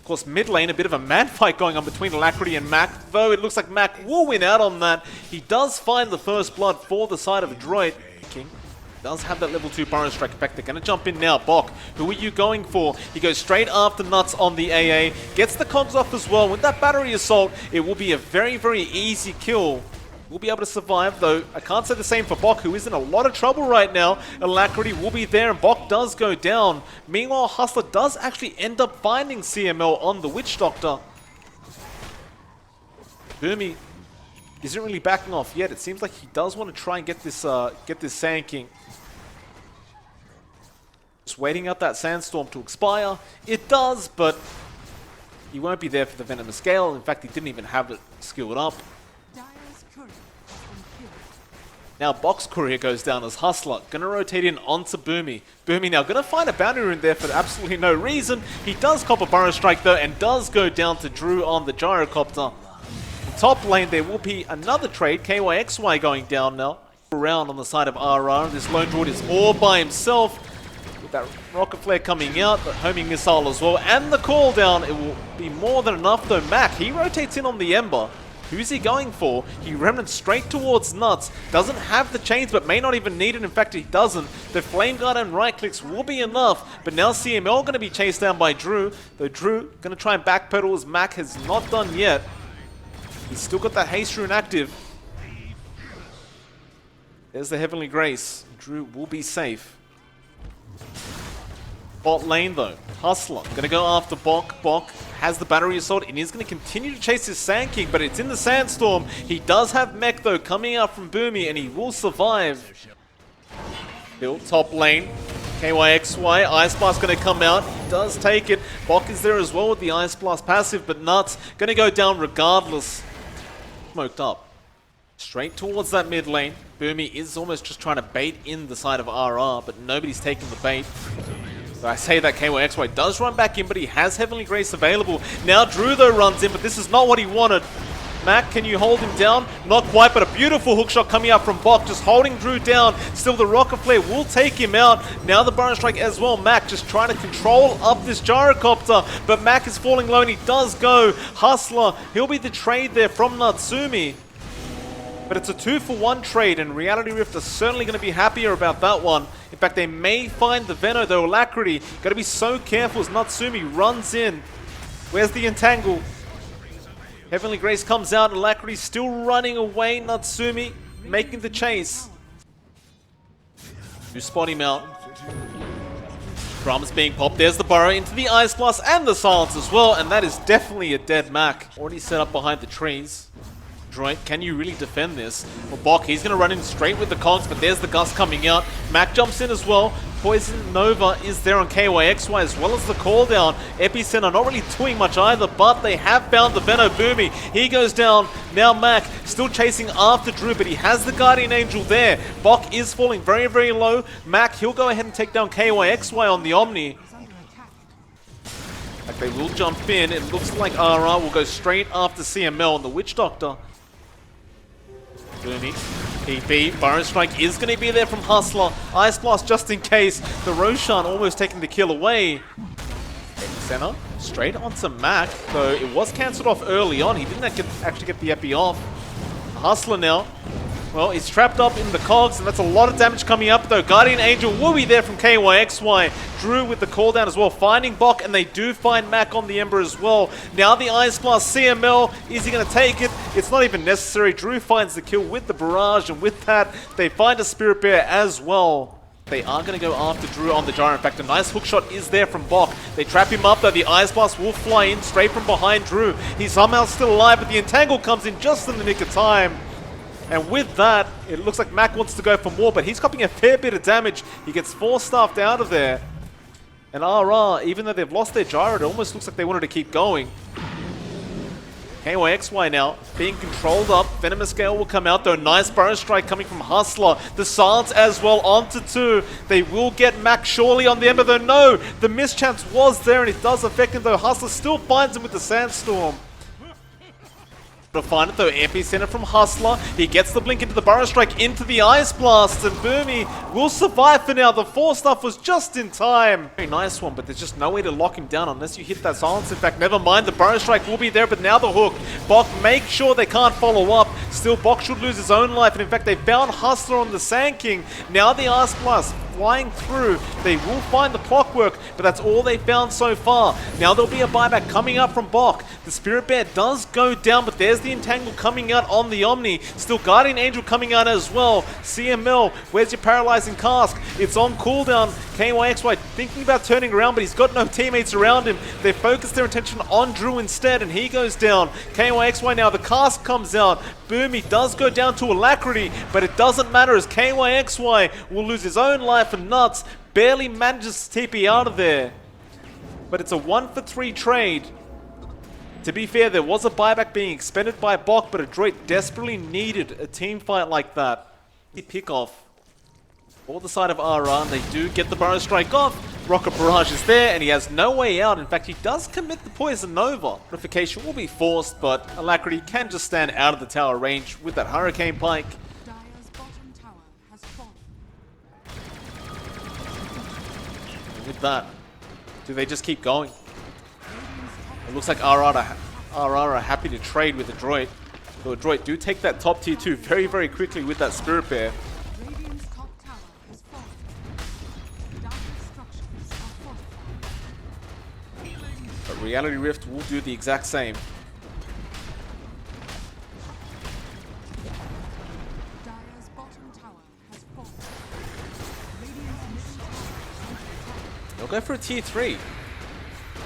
Of course, mid lane, a bit of a man fight going on between Alacrity and Mac, though it looks like Mac will win out on that. He does find the first blood for the side of Adroit. King does have that level 2 Burrow Strike effect. They're going to jump in now. Bok, who are you going for? He goes straight after Nuts on the AA, gets the cogs off as well. With that battery assault, it will be a very, very easy kill. Will be able to survive, though I can't say the same for Bok, who is in a lot of trouble right now. Alacrity will be there, and Bok does go down. Meanwhile, Hustler does actually end up finding CML on the Witch Doctor. Boomy isn't really backing off yet. It seems like he does want to try and get this Sand King. Just waiting out that Sandstorm to expire. It does, but he won't be there for the Venomous Gale. In fact, he didn't even have it skilled up. Now Bok's Courier goes down as Hustler. Gonna rotate in onto Boomy. Boomy now gonna find a bounty rune there for absolutely no reason. He does cop a Burrow Strike though, and does go down to Drew on the Gyrocopter. Top lane, there will be another trade. KYXY going down now. Around on the side of RR. This Lone Druid is all by himself. With that Rocket Flare coming out, the homing missile as well, and the cooldown. It will be more than enough though. Mac, he rotates in on the Ember. Who's he going for? He remnants straight towards Nuts. Doesn't have the chains, but may not even need it. In fact, he doesn't. The Flame Guard and right clicks will be enough. But now CML going to be chased down by Drew. Though Drew going to try and backpedal as Mac has not done yet. He's still got that haste rune active. There's the Heavenly Grace. Drew will be safe. Bot lane though. Hustler going to go after Bok. Bok has the battery assault and he's going to continue to chase his Sand King, but it's in the Sandstorm. He does have mech though coming out from Boomy, and he will survive. Still top lane. KYXY, Ice Blast going to come out. He does take it. Bok is there as well with the Ice Blast passive, but Nuts going to go down regardless. Smoked up. Straight towards that mid lane. Boomy is almost just trying to bait in the side of RR, but nobody's taking the bait. So I say that KYXY does run back in, but he has Heavenly Grace available. Now Drew though runs in, but this is not what he wanted. Mac, can you hold him down? Not quite, but a beautiful hookshot coming out from Bok, just holding Drew down. Still the Rocket Flare will take him out. Now the Burrow Strike as well. Mac just trying to control up this Gyrocopter, but Mac is falling low and he does go. Hustler, he'll be the trade there from Natsumi. But it's a 2-for-1 trade, and Reality Rift are certainly going to be happier about that one. In fact, they may find the Veno, though. Alacrity, got to be so careful as Natsumi runs in. Where's the Entangle? Heavenly Grace comes out, and Alacrity still running away. Natsumi making the chase. You spot him out. Drums being popped. There's the Burrow into the Ice Blast and the Silence as well, and that is definitely a dead Mac. Already set up behind the trees. Adroit, can you really defend this? Well, Bok, he's going to run in straight with the cogs, but there's the Gust coming out. Mac jumps in as well. Poison Nova is there on KYXY as well as the call down. Epicenter not really doing much either, but they have found the Veno. Boomy. He goes down. Now Mac still chasing after Drew, but he has the Guardian Angel there. Bok is falling very, very low. Mac, he'll go ahead and take down KYXY on the Omni. Like they will jump in. It looks like RR will go straight after CML on the Witch Doctor. Boomy, PP, Burrow Strike is going to be there from Hustler. Ice Blast just in case. The Roshan almost taking the kill away. Center, straight onto Mac, though it was cancelled off early on. He didn't actually get the epi off. Hustler now. Well, he's trapped up in the cogs, and that's a lot of damage coming up, though. Guardian Angel will be there from KYXY. Drew with the call down as well, finding Bok, and they do find Mac on the Ember as well. Now the Ice Blast, CML, is he going to take it? It's not even necessary. Drew finds the kill with the Barrage, and with that, they find a Spirit Bear as well. They are going to go after Drew on the Gyro. In fact, a nice hookshot is there from Bok. They trap him up, though. The Ice Blast will fly in straight from behind Drew. He's somehow still alive, but the Entangle comes in just in the nick of time. And with that, it looks like Mac wants to go for more, but he's copying a fair bit of damage. He gets 4-staffed out of there. And RR, even though they've lost their Gyro, it almost looks like they wanted to keep going. KYXY now being controlled up. Venomous Gale will come out, though. Nice Burrow Strike coming from Hustler. The Silence as well onto 2. They will get Mac surely on the Ember, though. No, the mischance was there, and it does affect him, though. Hustler still finds him with the Sandstorm. To find it though, epicenter from Hustler. He gets the blink into the Burrow Strike, into the Ice Blast, and Boomy will survive for now. The 4-stuff was just in time. Very nice one, but there's just no way to lock him down unless you hit that silence. In fact, never mind, the Burrow Strike will be there, but now the hook. Bok make sure they can't follow up. Still, Bok should lose his own life, and in fact, they found Hustler on the Sand King. Now the Ice Blast flying through. They will find the clockwork, but that's all they found so far. Now there'll be a buyback coming up from Bok. The Spirit Bear does go down, but there's the Entangle coming out on the Omni. Still Guardian Angel coming out as well. CML, where's your Paralyzing Cask? It's on cooldown. KYXY thinking about turning around, but he's got no teammates around him. They focus their attention on Drew instead, and he goes down. KYXY now, the Cask comes out. Boomy does go down to Alacrity, but it doesn't matter as KYXY will lose his own life, and Nuts barely manages to TP out of there. But it's a 1-for-3 trade. To be fair, there was a buyback being expended by Bok, but Adroit desperately needed a team fight like that. The pick off for the side of RR, and they do get the Burrow Strike off. Rocket Barrage is there, and he has no way out. In fact, he does commit the Poison Nova. Notification will be forced, but Alacrity can just stand out of the tower range with that Hurricane Pike. Dire's bottom tower has fallen. With that, do they just keep going? It looks like RR are happy to trade with Adroit. So Adroit do take that top tier 2 very, very quickly with that Spirit Bear. Radiant's top tower has fallen. Dire structures are fortified. But Reality Rift will do the exact same. Dire's bottom tower has fallen. Radiant's middle tower is under attack. They'll go for a tier 3.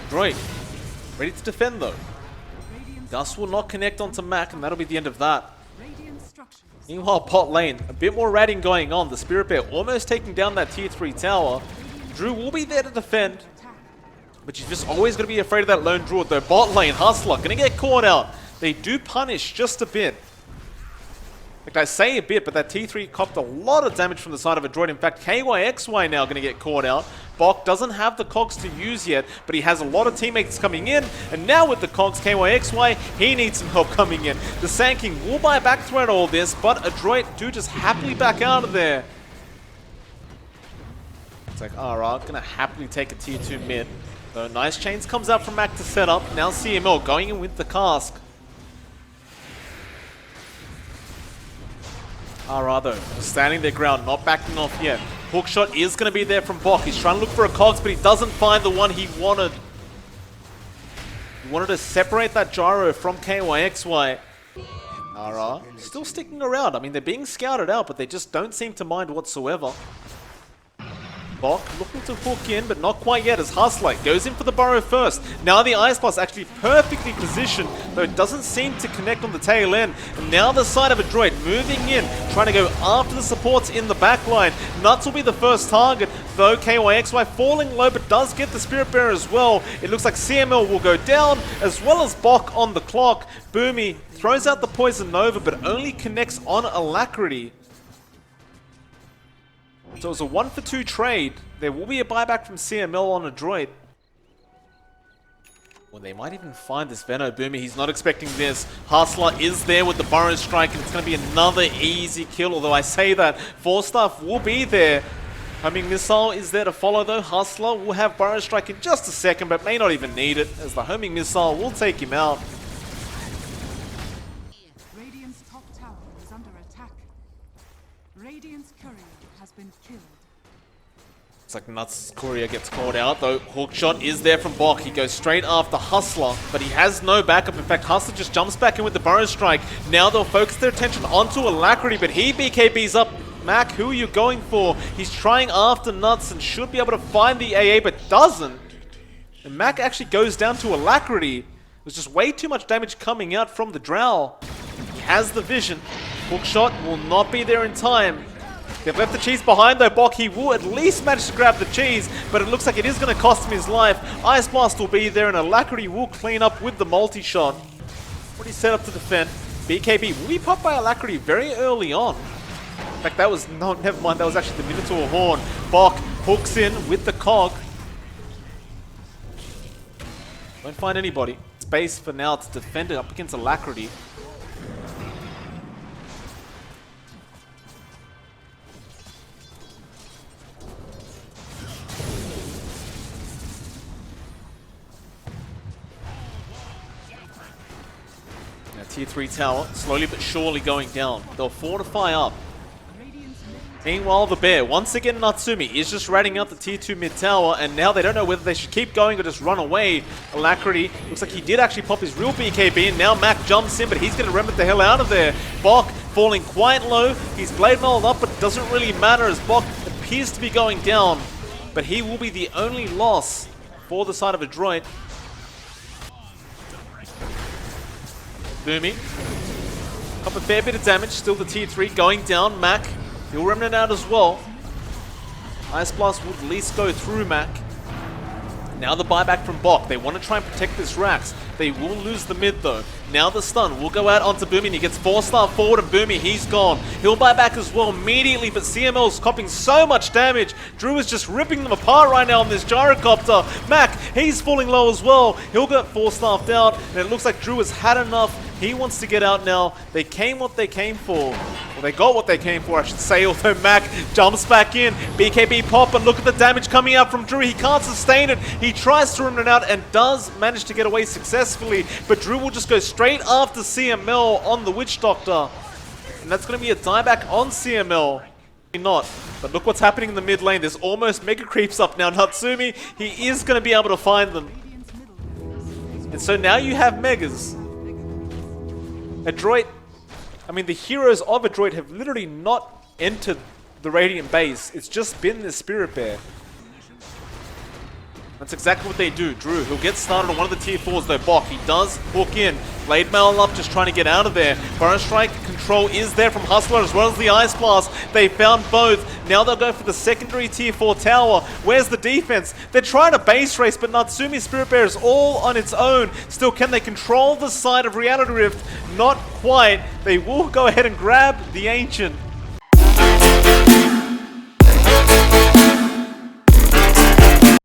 Adroit, ready to defend though. Dust will not connect onto Mac, and that'll be the end of that. Radiant structures. Meanwhile, bot lane, a bit more ratting going on. The Spirit Bear almost taking down that tier 3 tower. Drew will be there to defend, but she's just always going to be afraid of that lone Druid though. Bot lane, Hustler, going to get caught out. They do punish just a bit. Like I say a bit, but that T3 copped a lot of damage from the side of Adroit. In fact, KYXY now going to get caught out. Bok doesn't have the cogs to use yet, but he has a lot of teammates coming in. And now with the cogs, KYXY, he needs some help coming in. The Sand King will buy back throughout all this, but Adroit do just happily back out of there. It's like, alright, going to happily take a tier 2 mid. So nice chains comes out from Mac to set up. Now CML going in with the cask. RR though, standing their ground, not backing off yet. Hookshot is going to be there from Bok. He's trying to look for a cogs, but he doesn't find the one he wanted. He wanted to separate that gyro from KYXY. RR still sticking around. I mean, they're being scouted out, but they just don't seem to mind whatsoever. Bok looking to hook in, but not quite yet as Hustler goes in for the burrow first. Now the Ice Blast actually perfectly positioned, though it doesn't seem to connect on the tail end. And now the side of Adroit moving in, trying to go after the supports in the backline. Nuts will be the first target, though KYXY falling low, but does get the Spirit Bearer as well. It looks like CML will go down, as well as Bok on the clock. Boomy throws out the Poison Nova, but only connects on Alacrity. So it was a 1-for-2 trade. There will be a buyback from CML on Adroit. Well, they might even find this Veno Boomy. He's not expecting this. Hustler is there with the Burrow Strike, and it's going to be another easy kill. Although I say that, 4-stuff will be there. Homing Missile is there to follow though. Hustler will have Burrow Strike in just a second, but may not even need it, as the Homing Missile will take him out. Radiant's top tower is under attack. Radiant's courier has been killed. It's like Nuts' courier gets called out though. Hookshot is there from Bok. He goes straight after Hustler, but he has no backup. In fact, Hustler just jumps back in with the Burrow Strike. Now they'll focus their attention onto Alacrity, but he BKBs up. Mac, who are you going for? He's trying after Nuts and should be able to find the AA, but doesn't. And Mac actually goes down to Alacrity. There's just way too much damage coming out from the Drow. He has the vision. Hookshot will not be there in time. They've left the cheese behind though. Bok, he will at least manage to grab the cheese, but it looks like it is going to cost him his life. Ice Blast will be there, and Alacrity will clean up with the multi-shot. Already set up to defend. BKB will be popped by Alacrity very early on. In fact, that was, no, never mind, that was actually the Minotaur Horn. Bok hooks in with the cog. Won't find anybody. Space for now to defend it up against Alacrity. Tier 3 tower, slowly but surely going down. They'll fortify up. Meanwhile, the bear, once again Natsumi, is just ratting out the tier 2 mid tower, and now they don't know whether they should keep going or just run away. Alacrity, looks like he did actually pop his real BKB, and now Mac jumps in, but he's going to remnant the hell out of there. Bok falling quite low, he's blade mailed up, but it doesn't really matter as Bok appears to be going down, but he will be the only loss for the side of Adroit. Boomy, up a fair bit of damage, still the tier 3 going down. Mac, he'll remnant out as well. Ice Blast would at least go through Mac. Now the buyback from Bok. They want to try and protect this Rax. They will lose the mid though. Now the stun will go out onto Boomy and he gets 4-star forward, and Boomy, he's gone. He'll buy back as well immediately, but CML's copying so much damage. Drew is just ripping them apart right now on this gyrocopter. Mac, he's falling low as well. He'll get 4-staffed out, and it looks like Drew has had enough. He wants to get out now. They came what they came for. Well, they got what they came for, I should say, although Mac jumps back in. BKB pop, and look at the damage coming out from Drew. He can't sustain it. He tries to remnant out and does manage to get away successfully, but Drew will just go straight after CML on the Witch Doctor. And that's going to be a dieback on CML. Not. But look what's happening in the mid lane. There's almost mega creeps up now. Natsumi, he is going to be able to find them. And so now you have megas. Adroit, I mean, the heroes of Adroit have literally not entered the Radiant base. It's just been the Spirit Bear. That's exactly what they do. Drew, he'll get started on one of the tier 4s though. Bok, he does hook in. Blade mail up, just trying to get out of there. Burrow Strike control is there from Hustler as well as the Ice Blast. They found both. Now they'll go for the secondary tier 4 tower. Where's the defense? They're trying to base race, but Natsumi's Spirit Bear is all on its own. Still, can they control the side of Reality Rift? Not quite. They will go ahead and grab the Ancient.